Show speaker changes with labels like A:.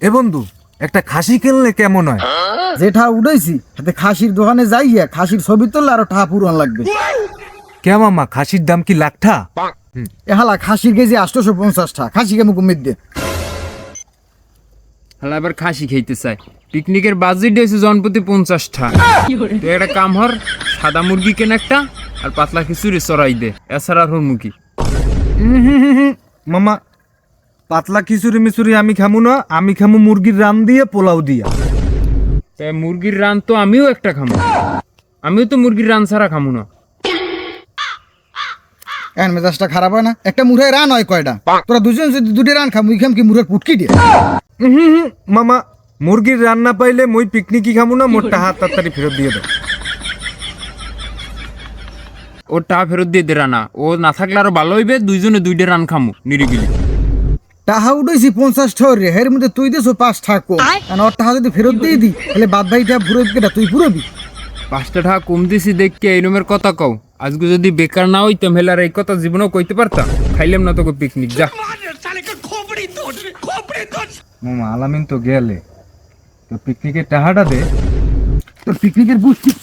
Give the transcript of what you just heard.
A: এ বন্ধু, একটা খাসি কিনলে কেমন হয়?
B: যেটা উড়াইছি হাতে খাসির দোকানে যাইয়া খাসির ছবি তুললে আরো টাকা পুরান লাগবে।
A: কে মামা, খাসির দাম কি লাখটা?
B: এহালা খাসির কেজি 850 টাকা, খাসি কেমন কমিয়ে দে।
C: হালা এবার খাসি খাইতে চাই। পিকনিকের বাজেট দিয়েছে জনপ্রতি 50টা। তো একটা কাম হর, সাদা মুরগি কেন একটা আর পাতলা খিচুড়ি চড়াই দে, এছাড়া আর মুরগি।
A: মামা, পাতলা খিচুড়ি মিচুরি আমি খামু না, আমি খামু মুরগির রান দিয়ে পোলাও দিয়া।
C: মুরগির রান তো আমিও একটা খামো, আমিও তো মুরগির রান ছাড়া খামু না।
B: এখন মেজাজটা খারাপ হয় না? একটা মুরগের রান হয় কয়টা? তোরা দুজন যদি দুটি রান খাম, খাম কি মুরগের পুটকি দিয়ে?
A: মামা, মুরগির রান না পাইলে মই পিকনিকই খামু না, মোর টাকা তাড়াতাড়ি ফেরত দিয়ে দাও।
C: ও টাকা ফেরত দিয়ে দে রানা, ও না থাকলে আরো ভালো হইবে, দুইজনে দুইটা রান খামু নিরিবিলি।
B: টাকা উঠেছি 50 টাকা রে, এর মধ্যে তুই দেছো 5 টাকা কম। কারণ ওর টাকা যদি ফেরত দিয়ে দিই তাহলে বাদ বাকিটা ফুরবি কেটা? তুই ফুরবি?
C: 5টা টাকা কম দিছি দেখকে এই রুমের কথা কও। আজকে যদি বেকার না হইতাম হেলে আর এই কথা জীবনেও কইতে পারতাম। খাইলাম না তোকে পিকনিক, যা।
A: মামা, আলামিন তো গেলে, তো পিকনিকের টাকাটা দে।
B: তোর পিকনিকের বুঝ ঠিক